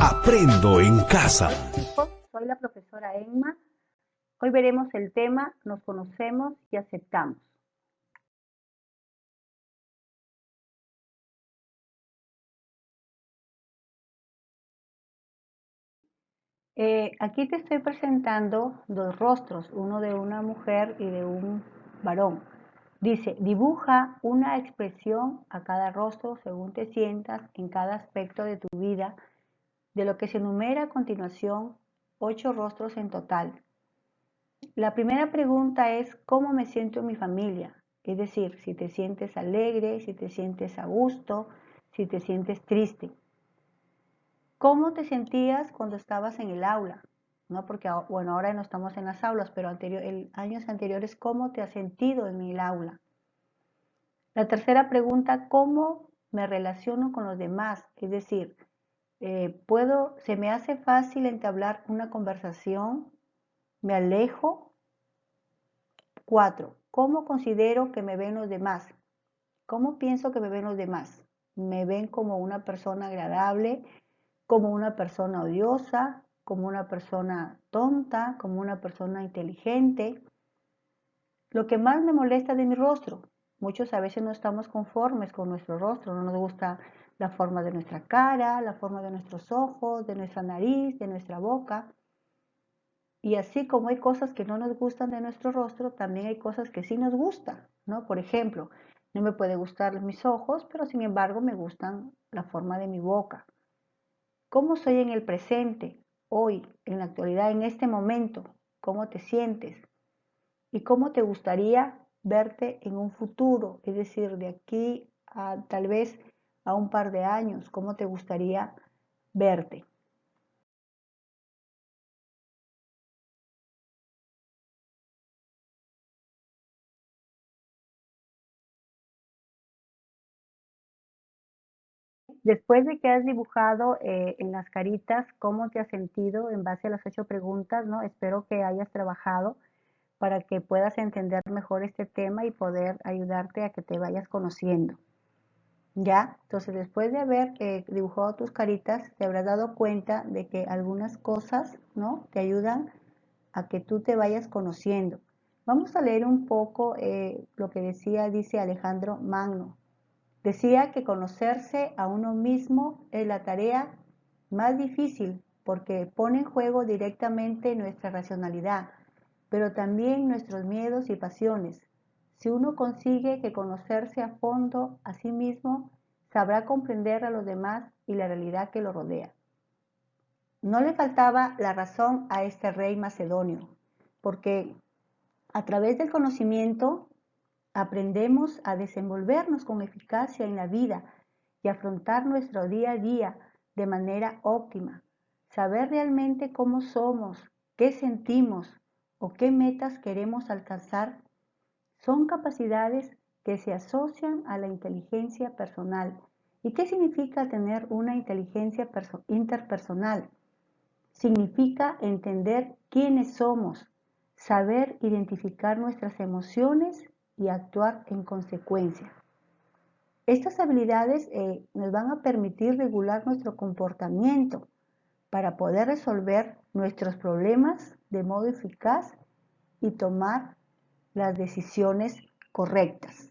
Aprendo en casa. Chicos, soy la profesora Emma. Hoy veremos el tema Nos conocemos y aceptamos. Aquí te estoy presentando dos rostros, uno de una mujer y de un varón. Dice, dibuja una expresión a cada rostro según te sientas en cada aspecto de tu vida, de lo que se enumera a continuación, 8 rostros en total. La primera pregunta es, ¿cómo me siento en mi familia? Es decir, si te sientes alegre, si te sientes a gusto, si te sientes triste. ¿Cómo te sentías cuando estabas en el aula? ¿No? Porque, bueno, ahora no estamos en las aulas, pero años anteriores, ¿cómo te has sentido en el aula? La tercera pregunta, ¿cómo me relaciono con los demás? Es decir, ¿se me hace fácil entablar una conversación? ¿Me alejo? 4. ¿Cómo considero que me ven los demás? ¿Cómo pienso que me ven los demás? ¿Me ven como una persona agradable, como una persona odiosa, como una persona tonta, como una persona inteligente? Lo que más me molesta de mi rostro. Muchos a veces no estamos conformes con nuestro rostro, no nos gusta la forma de nuestra cara, la forma de nuestros ojos, de nuestra nariz, de nuestra boca. Y así como hay cosas que no nos gustan de nuestro rostro, también hay cosas que sí nos gustan, ¿no? Por ejemplo, no me puede gustar mis ojos, pero sin embargo me gustan la forma de mi boca. ¿Cómo soy en el presente, hoy, en la actualidad, en este momento? ¿Cómo te sientes? ¿Y cómo te gustaría verte en un futuro? Es decir, de aquí a tal vez a un par de años, ¿cómo te gustaría verte? Después de que has dibujado en las caritas cómo te has sentido en base a las 8 preguntas, ¿no? Espero que hayas trabajado para que puedas entender mejor este tema y poder ayudarte a que te vayas conociendo. ¿Ya? Entonces, después de haber dibujado tus caritas, te habrás dado cuenta de que algunas cosas, ¿no? Te ayudan a que tú te vayas conociendo. Vamos a leer un poco lo que dice Alejandro Magno. Decía que conocerse a uno mismo es la tarea más difícil porque pone en juego directamente nuestra racionalidad, pero también nuestros miedos y pasiones. Si uno consigue que conocerse a fondo a sí mismo, sabrá comprender a los demás y la realidad que lo rodea. No le faltaba la razón a este rey macedonio, porque a través del conocimiento aprendemos a desenvolvernos con eficacia en la vida y afrontar nuestro día a día de manera óptima. Saber realmente cómo somos, qué sentimos o qué metas queremos alcanzar son capacidades que se asocian a la inteligencia personal. ¿Y qué significa tener una inteligencia interpersonal? Significa entender quiénes somos, saber identificar nuestras emociones y actuar en consecuencia. Estas habilidades nos van a permitir regular nuestro comportamiento para poder resolver nuestros problemas de modo eficaz y tomar las decisiones correctas.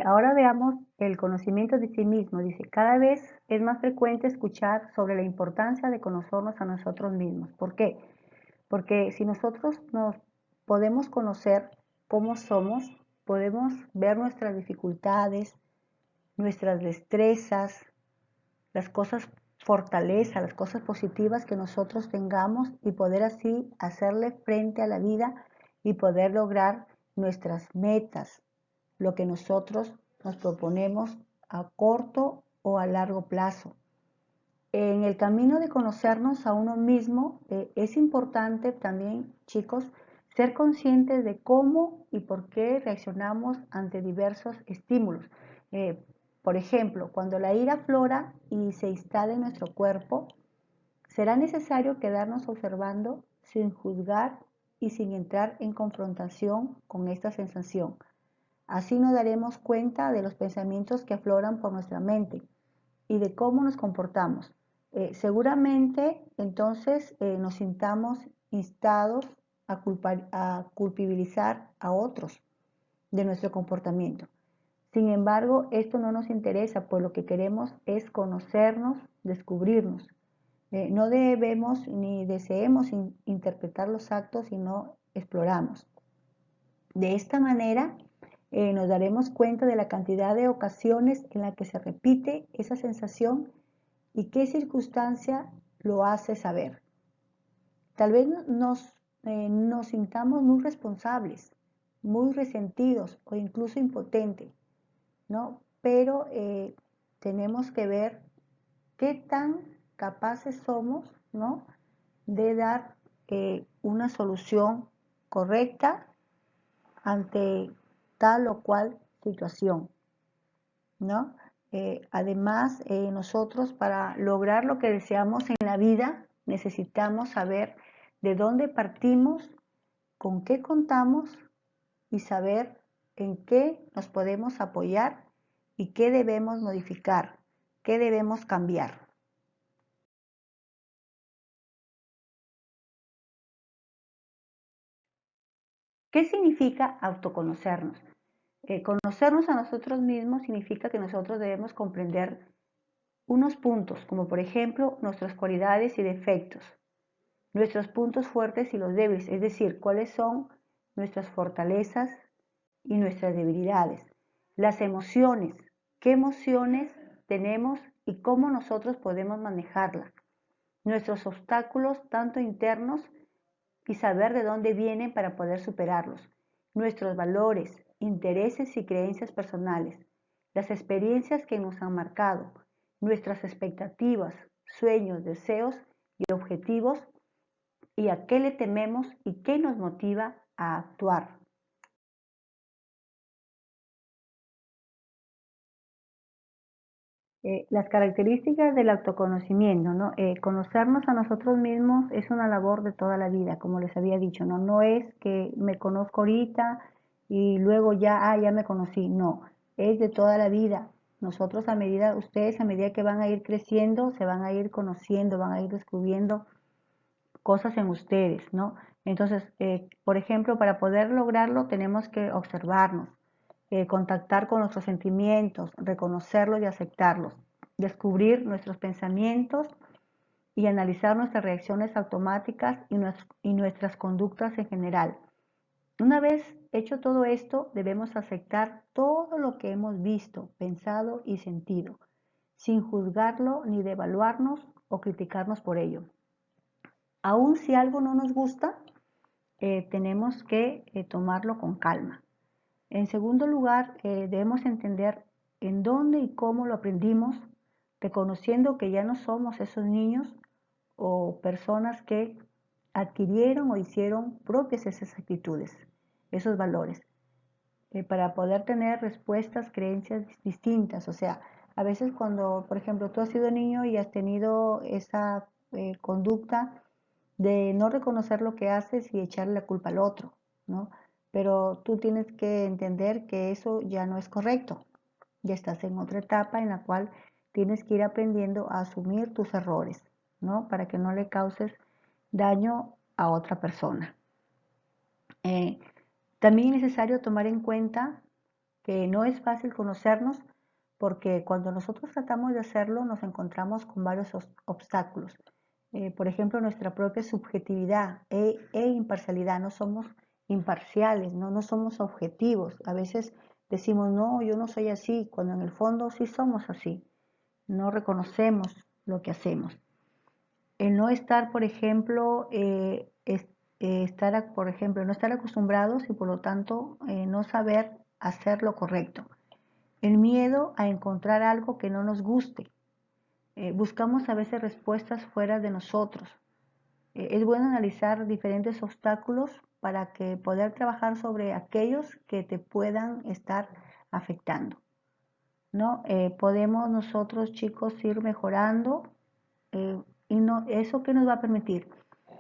Ahora veamos el conocimiento de sí mismo. Dice, cada vez es más frecuente escuchar sobre la importancia de conocernos a nosotros mismos. ¿Por qué? Porque si nosotros nos podemos conocer cómo somos, podemos ver nuestras dificultades, nuestras destrezas, las cosas fortalezas, las cosas positivas que nosotros tengamos y poder así hacerle frente a la vida y poder lograr nuestras metas, lo que nosotros nos proponemos a corto o a largo plazo. En el camino de conocernos a uno mismo, es importante también, chicos, ser conscientes de cómo y por qué reaccionamos ante diversos estímulos. Eh, por ejemplo, cuando la ira aflora y se instala en nuestro cuerpo, será necesario quedarnos observando sin juzgar y sin entrar en confrontación con esta sensación. Así nos daremos cuenta de los pensamientos que afloran por nuestra mente y de cómo nos comportamos. Seguramente entonces nos sintamos instados a culpabilizar a otros de nuestro comportamiento. Sin embargo, esto no nos interesa, pues lo que queremos es conocernos, descubrirnos. No debemos ni deseemos interpretar los actos, sino exploramos. De esta manera, nos daremos cuenta de la cantidad de ocasiones en la que se repite esa sensación y qué circunstancia lo hace saber. Tal vez nos sintamos muy responsables, muy resentidos o incluso impotentes, ¿no? Pero tenemos que ver qué tan capaces somos, ¿no?, de dar una solución correcta ante tal o cual situación, ¿no? Además, nosotros para lograr lo que deseamos en la vida necesitamos saber de dónde partimos, con qué contamos y saber en qué nos podemos apoyar y qué debemos modificar, qué debemos cambiar. ¿Qué significa autoconocernos? Conocernos a nosotros mismos significa que nosotros debemos comprender unos puntos, como por ejemplo nuestras cualidades y defectos, nuestros puntos fuertes y los débiles, es decir, cuáles son nuestras fortalezas y nuestras debilidades, las emociones, qué emociones tenemos y cómo nosotros podemos manejarlas, nuestros obstáculos tanto internos y saber de dónde vienen para poder superarlos, nuestros valores, intereses y creencias personales, las experiencias que nos han marcado, nuestras expectativas, sueños, deseos y objetivos y a qué le tememos y qué nos motiva a actuar. Las características del autoconocimiento, ¿no? Conocernos a nosotros mismos es una labor de toda la vida, como les había dicho, ¿no? No es que me conozco ahorita y luego ya, ya me conocí, no, es de toda la vida. Nosotros ustedes a medida que van a ir creciendo, se van a ir conociendo, van a ir descubriendo cosas en ustedes, ¿no? Entonces, por ejemplo, para poder lograrlo tenemos que observarnos, contactar con nuestros sentimientos, reconocerlos y aceptarlos, descubrir nuestros pensamientos y analizar nuestras reacciones automáticas y nuestras conductas en general. Una vez hecho todo esto, debemos aceptar todo lo que hemos visto, pensado y sentido, sin juzgarlo ni devaluarnos o criticarnos por ello. Aun si algo no nos gusta, tenemos que tomarlo con calma. En segundo lugar, debemos entender en dónde y cómo lo aprendimos, reconociendo que ya no somos esos niños o personas que adquirieron o hicieron propias esas actitudes, esos valores, para poder tener respuestas, creencias distintas. O sea, a veces cuando, por ejemplo, tú has sido niño y has tenido esa conducta de no reconocer lo que haces y echarle la culpa al otro, ¿no? Pero tú tienes que entender que eso ya no es correcto. Ya estás en otra etapa en la cual tienes que ir aprendiendo a asumir tus errores, ¿no? Para que no le causes daño a otra persona. También es necesario tomar en cuenta que no es fácil conocernos porque cuando nosotros tratamos de hacerlo nos encontramos con varios obstáculos. Por ejemplo, nuestra propia subjetividad e imparcialidad. No somos imparciales, no somos objetivos. A veces decimos, no, yo no soy así, cuando en el fondo sí somos así. No reconocemos lo que hacemos. El no estar, por ejemplo, no estar acostumbrados y por lo tanto no saber hacer lo correcto. El miedo a encontrar algo que no nos guste. Buscamos a veces respuestas fuera de nosotros. Es bueno analizar diferentes obstáculos para que poder trabajar sobre aquellos que te puedan estar afectando, ¿no? Podemos nosotros, chicos, ir mejorando y ¿eso qué nos va a permitir?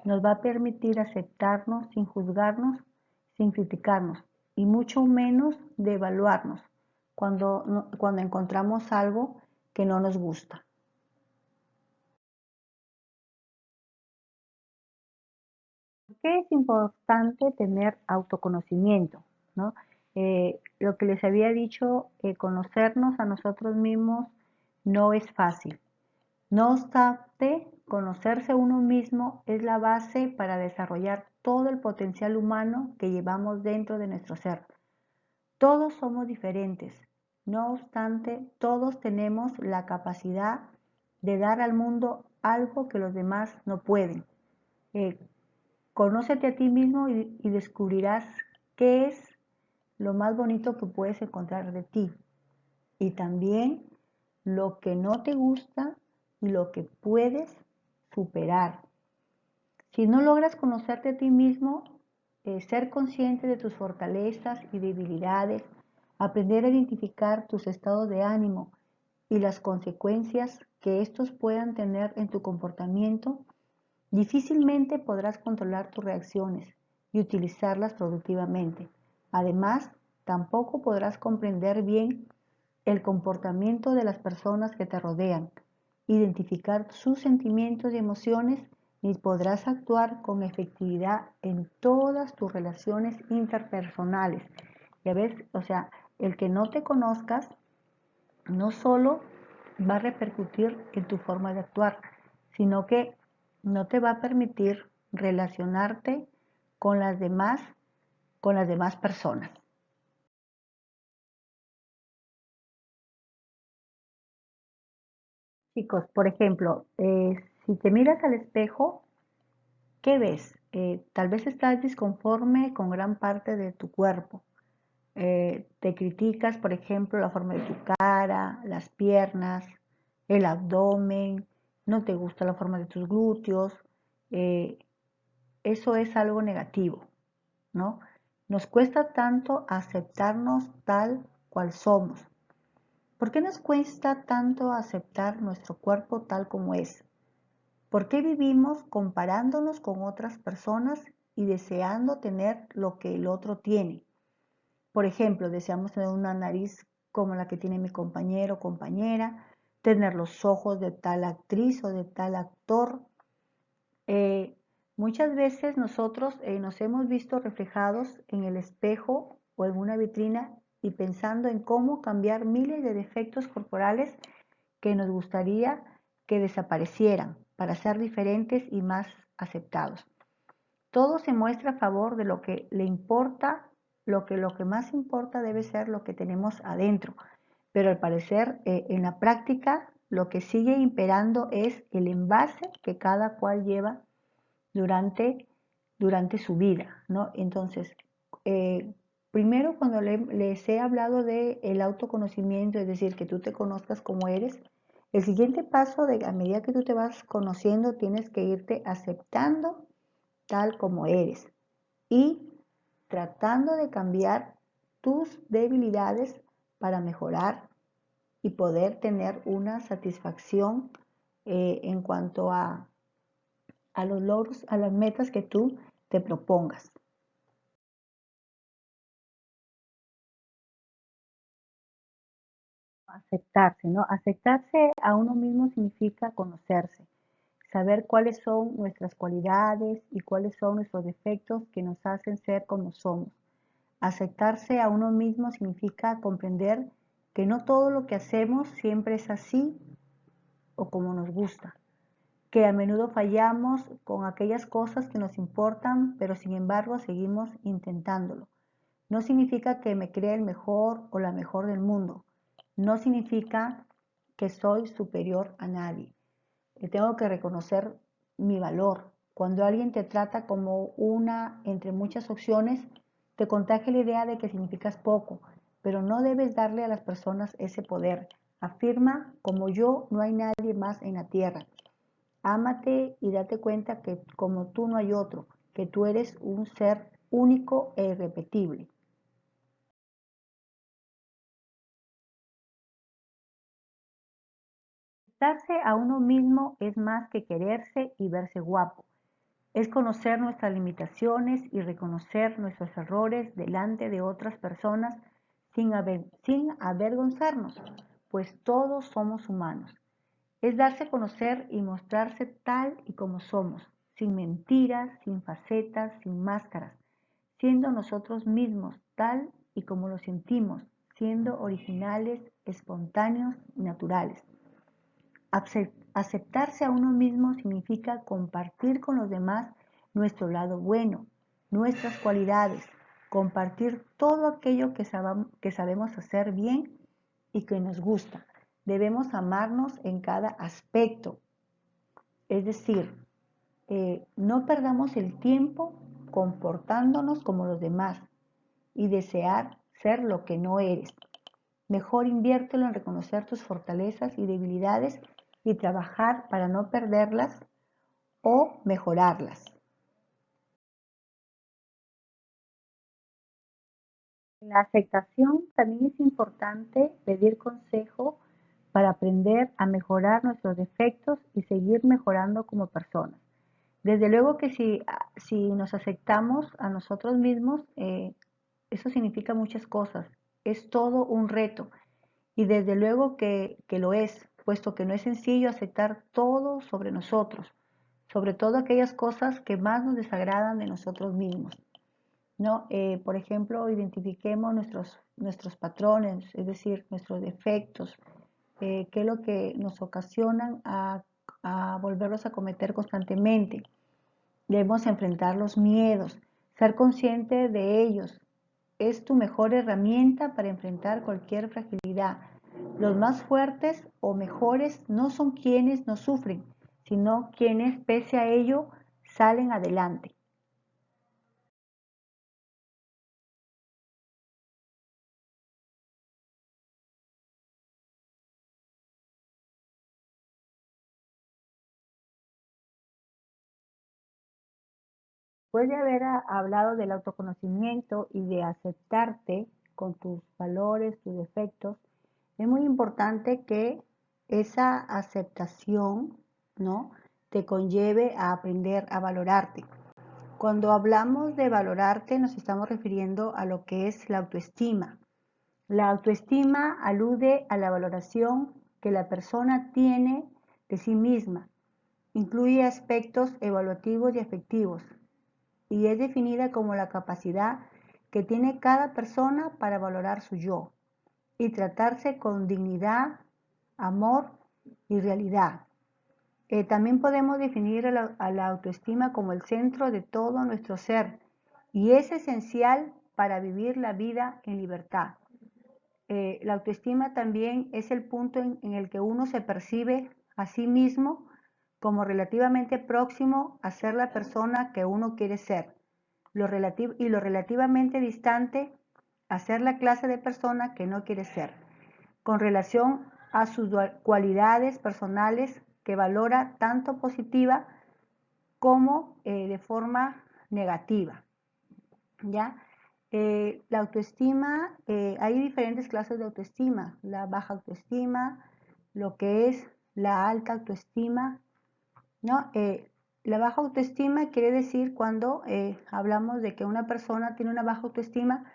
Nos va a permitir aceptarnos sin juzgarnos, sin criticarnos. y mucho menos de evaluarnos cuando encontramos algo que no nos gusta. ¿Por qué es importante tener autoconocimiento? ¿No? Lo que les había dicho, conocernos a nosotros mismos no es fácil. No obstante, conocerse uno mismo es la base para desarrollar todo el potencial humano que llevamos dentro de nuestro ser. Todos somos diferentes. No obstante, todos tenemos la capacidad de dar al mundo algo que los demás no pueden. Eh, Conócete a ti mismo y descubrirás qué es lo más bonito que puedes encontrar de ti y también lo que no te gusta y lo que puedes superar. Si no logras conocerte a ti mismo, ser consciente de tus fortalezas y debilidades, aprender a identificar tus estados de ánimo y las consecuencias que estos puedan tener en tu comportamiento, difícilmente podrás controlar tus reacciones y utilizarlas productivamente. Además, tampoco podrás comprender bien el comportamiento de las personas que te rodean, identificar sus sentimientos y emociones, ni podrás actuar con efectividad en todas tus relaciones interpersonales. Ya ves, o sea, el que no te conozcas no solo va a repercutir en tu forma de actuar, sino que no te va a permitir relacionarte con con las demás personas. Chicos, por ejemplo, si te miras al espejo, ¿qué ves? Tal vez estás disconforme con gran parte de tu cuerpo. Te criticas, por ejemplo, la forma de tu cara, las piernas, el abdomen, no te gusta la forma de tus glúteos. eh, Eso es algo negativo, ¿no? Nos cuesta tanto aceptarnos tal cual somos. ¿Por qué nos cuesta tanto aceptar nuestro cuerpo tal como es? ¿Por qué vivimos comparándonos con otras personas y deseando tener lo que el otro tiene? Por ejemplo, deseamos tener una nariz como la que tiene mi compañero o compañera, tener los ojos de tal actriz o de tal actor. Eh, Muchas veces nosotros nos hemos visto reflejados en el espejo o en una vitrina y pensando en cómo cambiar miles de defectos corporales que nos gustaría que desaparecieran para ser diferentes y más aceptados. Todo se muestra a favor de lo que le importa, lo que más importa debe ser lo que tenemos adentro. Pero al parecer, en la práctica, lo que sigue imperando es el envase que cada cual lleva durante, durante su vida, ¿no? Entonces, primero cuando les he hablado de el autoconocimiento, es decir, que tú te conozcas como eres, el siguiente paso de a medida que tú te vas conociendo, tienes que irte aceptando tal como eres y tratando de cambiar tus debilidades para mejorar y poder tener una satisfacción en cuanto a los logros, a las metas que tú te propongas. Aceptarse, ¿no? Aceptarse a uno mismo significa conocerse, saber cuáles son nuestras cualidades y cuáles son nuestros defectos que nos hacen ser como somos. Aceptarse a uno mismo significa comprender que no todo lo que hacemos siempre es así o como nos gusta, que a menudo fallamos con aquellas cosas que nos importan, pero sin embargo seguimos intentándolo. No significa que me crea el mejor o la mejor del mundo. No significa que soy superior a nadie. Tengo que reconocer mi valor. Cuando alguien te trata como una entre muchas opciones, te contagia la idea de que significas poco, pero no debes darle a las personas ese poder. Afirma, como yo, no hay nadie más en la tierra. Ámate y date cuenta que como tú no hay otro, que tú eres un ser único e irrepetible. Darse a uno mismo es más que quererse y verse guapo. Es conocer nuestras limitaciones y reconocer nuestros errores delante de otras personas sin avergonzarnos, pues todos somos humanos. Es darse a conocer y mostrarse tal y como somos, sin mentiras, sin facetas, sin máscaras, siendo nosotros mismos tal y como lo sentimos, siendo originales, espontáneos y naturales. Aceptarse a uno mismo significa compartir con los demás nuestro lado bueno, nuestras cualidades, compartir todo aquello que sabemos hacer bien y que nos gusta. Debemos amarnos en cada aspecto, es decir, no perdamos el tiempo comportándonos como los demás y desear ser lo que no eres. Mejor inviértelo en reconocer tus fortalezas y debilidades y trabajar para no perderlas o mejorarlas. En la aceptación también es importante pedir consejo para aprender a mejorar nuestros defectos y seguir mejorando como personas. Desde luego que si nos aceptamos a nosotros mismos, eso significa muchas cosas. Es todo un reto y desde luego que lo es, puesto que no es sencillo aceptar todo sobre nosotros, sobre todo aquellas cosas que más nos desagradan de nosotros mismos, ¿no? Por ejemplo, identifiquemos nuestros patrones, es decir, nuestros defectos, qué es lo que nos ocasionan a volverlos a cometer constantemente. Debemos enfrentar los miedos, ser consciente de ellos. Es tu mejor herramienta para enfrentar cualquier fragilidad. Los más fuertes o mejores no son quienes no sufren, sino quienes, pese a ello, salen adelante. Después de haber hablado del autoconocimiento y de aceptarte con tus valores, tus defectos, es muy importante que esa aceptación, ¿no?, te conlleve a aprender a valorarte. Cuando hablamos de valorarte, nos estamos refiriendo a lo que es la autoestima. La autoestima alude a la valoración que la persona tiene de sí misma. Incluye aspectos evaluativos y afectivos y es definida como la capacidad que tiene cada persona para valorar su yo y tratarse con dignidad, amor y realidad. También podemos definir a la autoestima como el centro de todo nuestro ser y es esencial para vivir la vida en libertad. La autoestima también es el punto en el que uno se percibe a sí mismo como relativamente próximo a ser la persona que uno quiere ser y lo relativamente distante a ser la clase de persona que no quiere ser, con relación a sus cualidades personales que valora tanto positiva como de forma negativa. ¿Ya? La autoestima, hay diferentes clases de autoestima, la baja autoestima, lo que es la alta autoestima, ¿no? La baja autoestima quiere decir cuando hablamos de que una persona tiene una baja autoestima,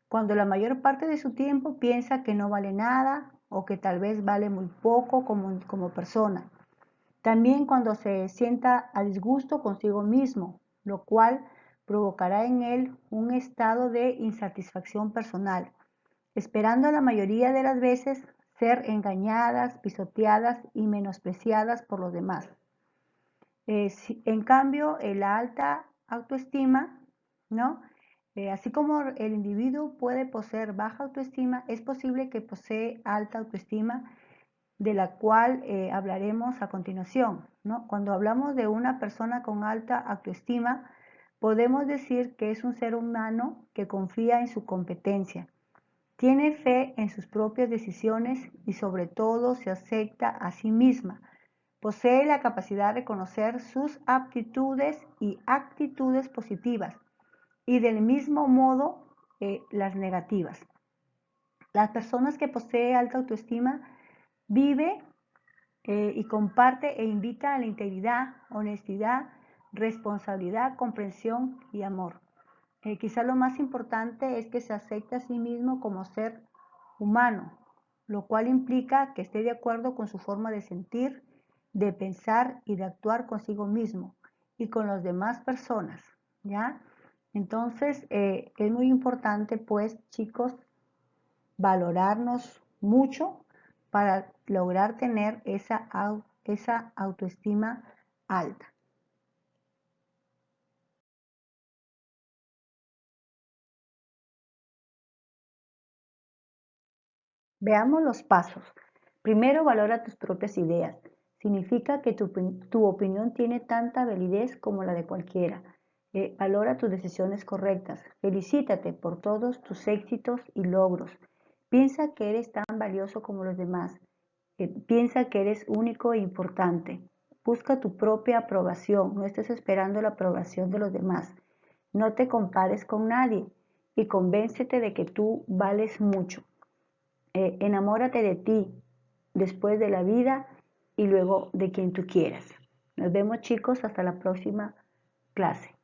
cuando la mayor parte de su tiempo piensa que no vale nada o que tal vez vale muy poco como persona. También cuando se sienta a disgusto consigo mismo, lo cual provocará en él un estado de insatisfacción personal, esperando la mayoría de las veces ser engañadas, pisoteadas y menospreciadas por los demás. En cambio, la alta autoestima, ¿no? Así como el individuo puede poseer baja autoestima, es posible que posee alta autoestima, de la cual hablaremos a continuación, ¿no? Cuando hablamos de una persona con alta autoestima, podemos decir que es un ser humano que confía en su competencia, tiene fe en sus propias decisiones y sobre todo se acepta a sí misma. Posee la capacidad de conocer sus aptitudes y actitudes positivas y del mismo modo las negativas. Las personas que poseen alta autoestima vive y comparte e invita a la integridad, honestidad, responsabilidad, comprensión y amor. Quizá lo más importante es que se acepte a sí mismo como ser humano, lo cual implica que esté de acuerdo con su forma de sentir, de pensar y de actuar consigo mismo y con las demás personas, ¿ya? Entonces, es muy importante, pues, chicos, valorarnos mucho para lograr tener esa autoestima alta. Veamos los pasos. Primero, valora tus propias ideas. Significa que tu opinión tiene tanta validez como la de cualquiera. Valora tus decisiones correctas. Felicítate por todos tus éxitos y logros. Piensa que eres tan valioso como los demás. Piensa que eres único e importante. Busca tu propia aprobación. No estés esperando la aprobación de los demás. No te compares con nadie y convéncete de que tú vales mucho. Enamórate de ti, después de la vida y luego de quien tú quieras. Nos vemos chicos, hasta la próxima clase.